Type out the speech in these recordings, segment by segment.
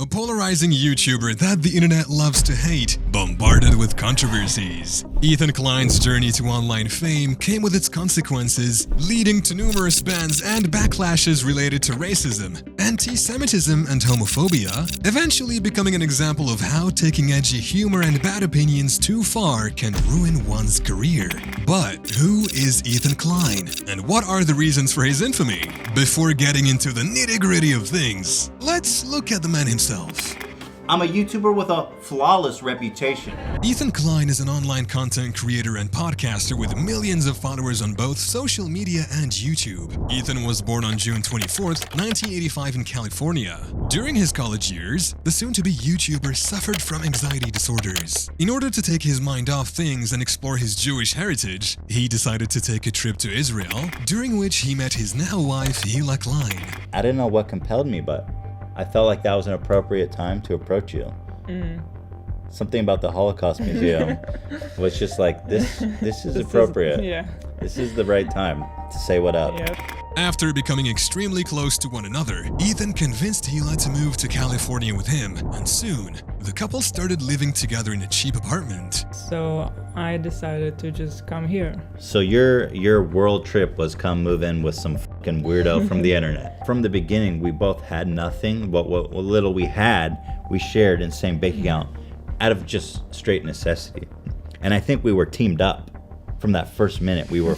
a polarizing YouTuber that the internet loves to hate, bombarded with controversies. Ethan Klein's journey to online fame came with its consequences, leading to numerous bans and backlashes related to racism, anti-Semitism, and homophobia, eventually becoming an example of how taking edgy humor and bad opinions too far can ruin one's career. But who is Ethan Klein, and what are the reasons for his infamy? Before getting into the nitty-gritty of things, let's look at the man himself. I'm a YouTuber with a flawless reputation. Ethan Klein is an online content creator and podcaster with millions of followers on both social media and YouTube. Ethan was born on June 24th, 1985 in California. During his college years, the soon-to-be YouTuber suffered from anxiety disorders. In order to take his mind off things and explore his Jewish heritage, he decided to take a trip to Israel, during which he met his now wife, Hila Klein. I didn't know what compelled me, but I felt like that was an appropriate time to approach you. Something about the Holocaust Museum was just like, this is appropriate. This is the right time to say what up. After becoming extremely close to one another, Ethan convinced Hila to move to California with him, and soon, the couple started living together in a cheap apartment. So I decided to just come here. So your world trip was come move in with some fucking weirdo from the internet. From the beginning, we both had nothing, but what little we had, we shared in the same bank account out of just straight necessity. And I think we were teamed up. From that first minute, we were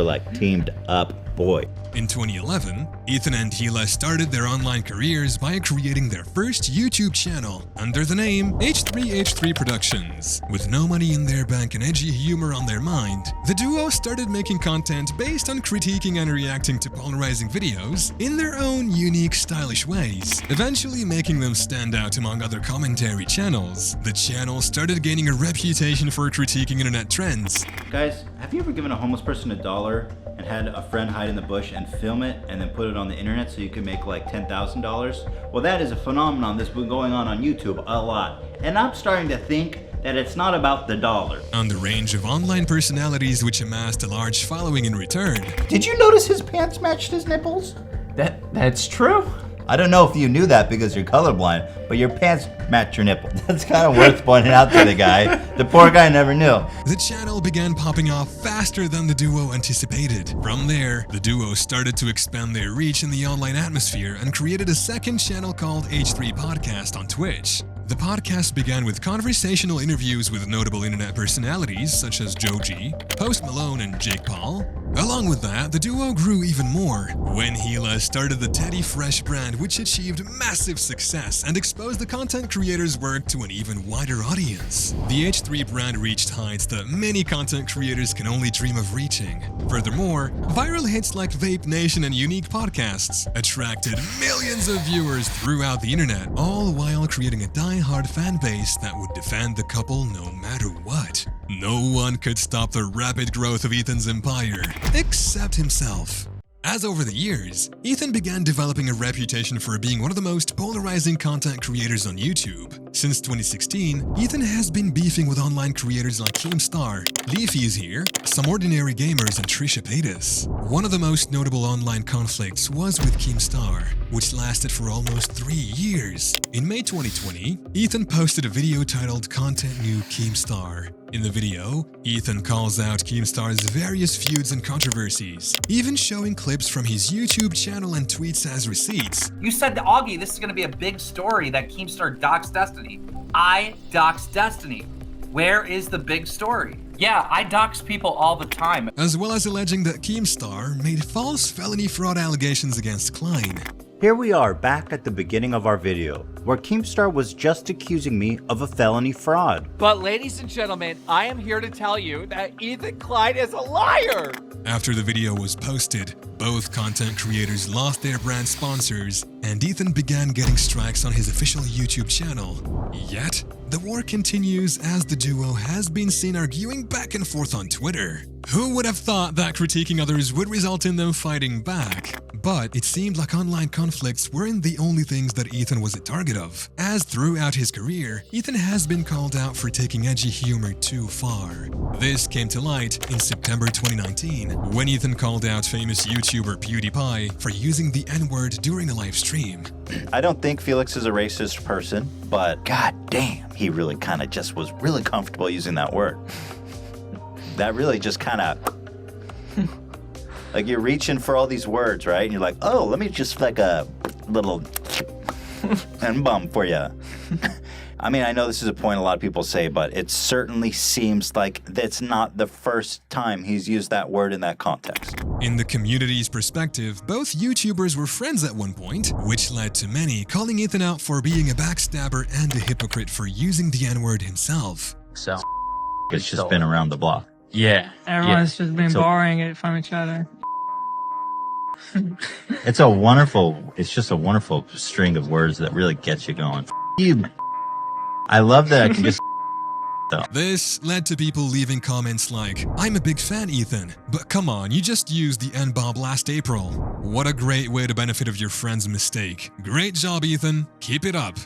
like teamed up, boy. In 2011, Ethan and Hila started their online careers by creating their first YouTube channel under the name H3H3 Productions. With no money in their bank and edgy humor on their mind, the duo started making content based on critiquing and reacting to polarizing videos in their own unique, stylish ways, eventually making them stand out among other commentary channels. The channel started gaining a reputation for critiquing internet trends. Guys, have you ever given a homeless person $1 and had a friend hide in the bush and film it and then put it on the internet so you could make like $10,000? Well, that is a phenomenon that's been going on YouTube a lot. And I'm starting to think that it's not about the dollar. On the range of online personalities which amassed a large following in return. Did you notice his pants matched his nipples? That's true. I don't know if you knew that because you're colorblind, but your pants match your nipple. That's kind of worth pointing out to the guy. The poor guy never knew. The channel began popping off faster than the duo anticipated. From there, the duo started to expand their reach in the online atmosphere and created a second channel called H3 Podcast on Twitch. The podcast began with conversational interviews with notable internet personalities such as Joe G, Post Malone, and Jake Paul. Along with that, the duo grew even more when Hila started the Teddy Fresh brand, which achieved massive success and exposed the content creators' work to an even wider audience. The H3 brand reached heights that many content creators can only dream of reaching. Furthermore, viral hits like Vape Nation and Unique Podcasts attracted millions of viewers throughout the internet, all while creating a die-hard fan base that would defend the couple no matter what. No one could stop the rapid growth of Ethan's empire, except himself. As over the years, Ethan began developing a reputation for being one of the most polarizing content creators on YouTube. Since 2016, Ethan has been beefing with online creators like Keemstar, Leafy is Here, Some Ordinary Gamers, and Trisha Paytas. One of the most notable online conflicts was with Keemstar, which lasted for almost 3 years. In May 2020, Ethan posted a video titled Content New Keemstar. In the video, Ethan calls out Keemstar's various feuds and controversies, even showing clips from his YouTube channel and tweets as receipts. You said to Augie this is going to be a big story that Keemstar doxed Destiny. I doxed Destiny. Where is the big story? Yeah, I dox people all the time. As well as alleging that Keemstar made false felony fraud allegations against Klein. Here we are back at the beginning of our video, where Keemstar was just accusing me of a felony fraud. But ladies and gentlemen, I am here to tell you that Ethan Klein is a liar! After the video was posted, both content creators lost their brand sponsors, and Ethan began getting strikes on his official YouTube channel. Yet, the war continues as the duo has been seen arguing back and forth on Twitter. Who would have thought that critiquing others would result in them fighting back? But it seemed like online conflicts weren't the only things that Ethan was a target of, as throughout his career, Ethan has been called out for taking edgy humor too far. This came to light in September 2019, when Ethan called out famous YouTuber YouTuber PewDiePie for using the N-word during a live stream. I don't think Felix is a racist person, but god damn, he really kind of just was really comfortable using that word. That really just kind of... like you're reaching for all these words, right? And you're like, oh, let me just like a little N-bomb for you. I mean, I know this is a point a lot of people say, but it certainly seems like that's not the first time he's used that word in that context. In the community's perspective, both YouTubers were friends at one point, which led to many calling Ethan out for being a backstabber and a hypocrite for using the N-word himself. So It's just been around the block. yeah, Everyone's just been So- borrowing it from each other. It's just a wonderful string of words that really gets you going. You. I love that. I can just This led to people leaving comments like, I'm a big fan, Ethan, but come on, you just used the N-bomb last April. What a great way to benefit of your friend's mistake. Great job, Ethan. Keep it up.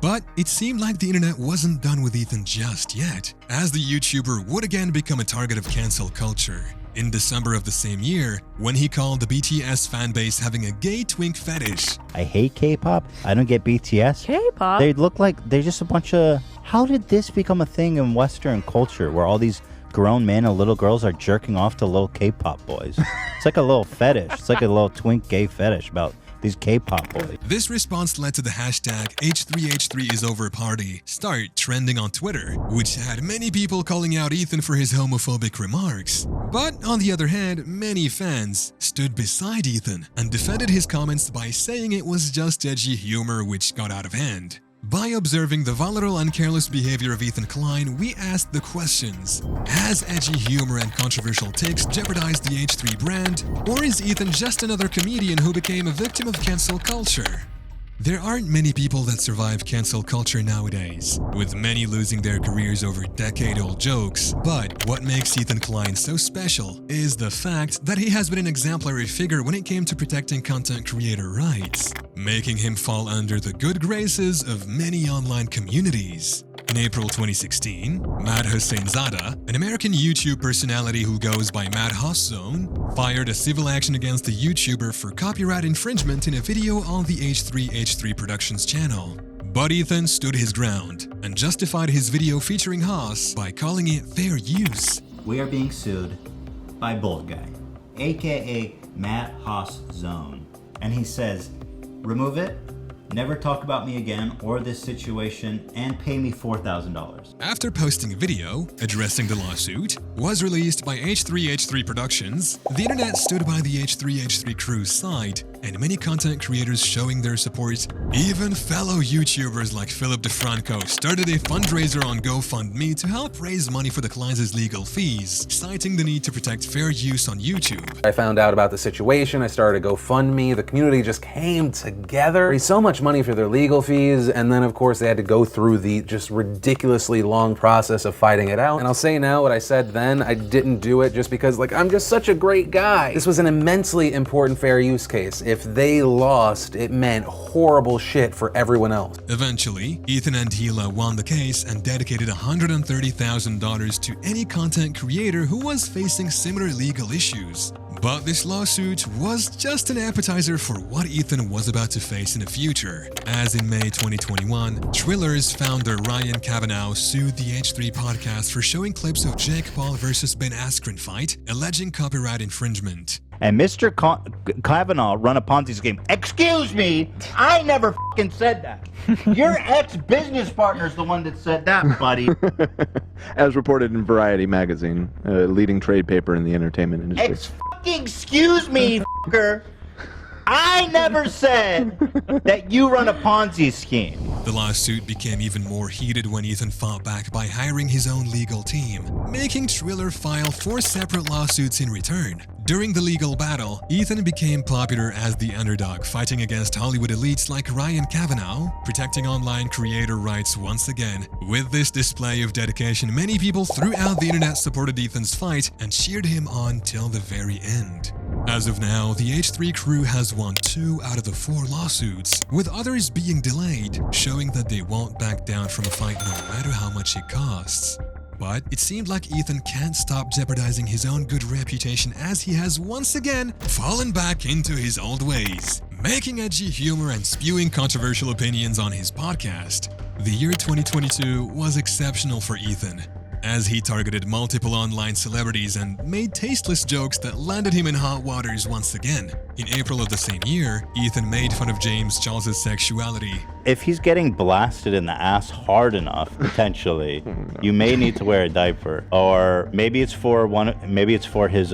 But it seemed like the internet wasn't done with Ethan just yet, as the YouTuber would again become a target of cancel culture. In December of the same year, when he called the BTS fanbase having a gay twink fetish. I hate K-pop. I don't get BTS. K-pop? They look like they're just a bunch of... How did this become a thing in Western culture where all these grown men and little girls are jerking off to little K-pop boys? It's like a little fetish. It's like a little twink gay fetish about these K-pop boys. This response led to the hashtag H3H3IsOverParty start trending on Twitter, which had many people calling out Ethan for his homophobic remarks. But on the other hand, many fans stood beside Ethan and defended his comments by saying it was just edgy humor which got out of hand. By observing the volatile and careless behavior of Ethan Klein, we asked the questions. Has edgy humor and controversial takes jeopardized the H3 brand? Or is Ethan just another comedian who became a victim of cancel culture? There aren't many people that survive cancel culture nowadays, with many losing their careers over decade-old jokes. But what makes Ethan Klein so special is the fact that he has been an exemplary figure when it came to protecting content creator rights, making him fall under the good graces of many online communities. In April 2016, Mad Husseinzada, an American YouTube personality who goes by Mad Husszone, fired a civil action against the YouTuber for copyright infringement in a video on the H3H3 Productions channel. But Ethan stood his ground and justified his video featuring Haas by calling it fair use. We are being sued by Bold Guy, aka Matt Haas Zone. And he says, remove it, never talk about me again or this situation, and pay me $4,000. After posting a video addressing the lawsuit, was released by H3H3 Productions, the internet stood by the H3H3 crew's side, and many content creators showing their support. Even fellow YouTubers like Philip DeFranco started a fundraiser on GoFundMe to help raise money for the Kleins' legal fees, citing the need to protect fair use on YouTube. I found out about the situation, I started a GoFundMe, the community just came together, raised so much money for their legal fees, and then of course they had to go through the just ridiculously long process of fighting it out. And I'll say now what I said then, I didn't do it just because like I'm just such a great guy. This was an immensely important fair use case. If they lost, it meant horrible shit for everyone else. Eventually, Ethan and Hila won the case and dedicated $130,000 to any content creator who was facing similar legal issues. But this lawsuit was just an appetizer for what Ethan was about to face in the future, as in May 2021, Triller's founder Ryan Kavanaugh sued the H3 podcast for showing clips of Jake Paul versus Ben Askren fight, alleging copyright infringement. And Mr. Kavanaugh run a Ponzi scheme. Excuse me, I never fucking said that. Your ex-business partner's the one that said that, buddy. As reported in Variety magazine, a leading trade paper in the entertainment industry. Excuse me, fucker. I never said that you run a Ponzi scheme. The lawsuit became even more heated when Ethan fought back by hiring his own legal team, making Triller file 4 separate lawsuits in return. During the legal battle, Ethan became popular as the underdog, fighting against Hollywood elites like Ryan Kavanaugh, protecting online creator rights once again. With this display of dedication, many people throughout the internet supported Ethan's fight and cheered him on till the very end. As of now, the H3 crew has won 2 out of the 4 lawsuits, with others being delayed, showing that they won't back down from a fight no matter how much it costs. But it seemed like Ethan can't stop jeopardizing his own good reputation as he has once again fallen back into his old ways, making edgy humor and spewing controversial opinions on his podcast. The year 2022 was exceptional for Ethan, as he targeted multiple online celebrities and made tasteless jokes that landed him in hot waters once again. In April of the same year, Ethan made fun of James Charles's sexuality. If he's getting blasted in the ass hard enough, potentially, you may need to wear a diaper, or maybe it's for his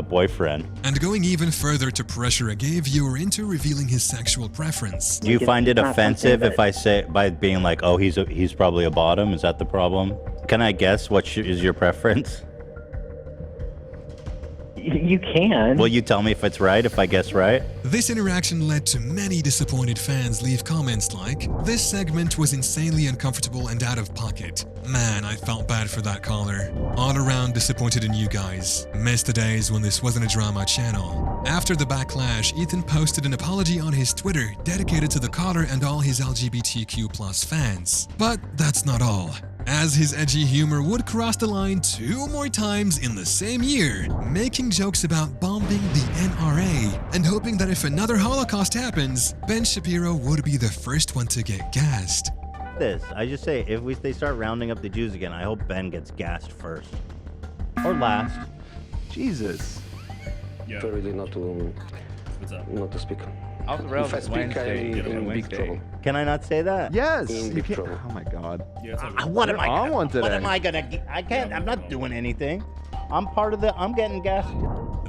boyfriend. And going even further to pressure a gay viewer into revealing his sexual preference. Do you find it offensive if I say, by being like, oh, he's probably a bottom? Is that the problem? Can I guess what is your preference? You can. Will you tell me if it's right, if I guess right? This interaction led to many disappointed fans leave comments like, "This segment was insanely uncomfortable and out of pocket. Man, I felt bad for that caller. All around disappointed in you guys. Missed the days when this wasn't a drama channel." After the backlash, Ethan posted an apology on his Twitter dedicated to the caller and all his LGBTQ+ fans. But that's not all, as his edgy humor would cross the line 2 more times in the same year, making jokes about bombing the NRA and hoping that if another Holocaust happens, Ben Shapiro would be the first one to get gassed. I just say, if they start rounding up the Jews again, I hope Ben gets gassed first. Or last. Jesus. Yeah. Really not to What's up? not to speak. Off the rails If I is speak, Wednesday. I'm in big Wednesday. trouble. Can I not say that? Yes. In You big can't, trouble. oh my God. Yeah, it's okay. What am I on one today. What am I gonna? I can't. I'm not doing anything. I'm getting gassed.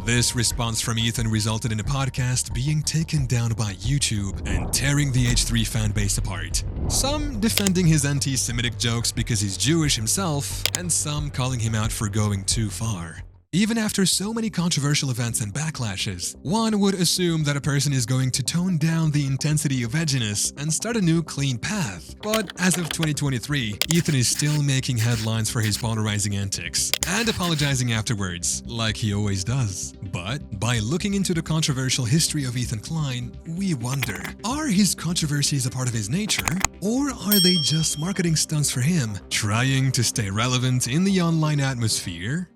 This response from Ethan resulted in a podcast being taken down by YouTube and tearing the H3 fanbase apart. Some defending his anti-Semitic jokes because he's Jewish himself, and some calling him out for going too far. Even after so many controversial events and backlashes, one would assume that a person is going to tone down the intensity of edginess and start a new clean path. But as of 2023, Ethan is still making headlines for his polarizing antics and apologizing afterwards, like he always does. But by looking into the controversial history of Ethan Klein, we wonder, are his controversies a part of his nature, or are they just marketing stunts for him, trying to stay relevant in the online atmosphere?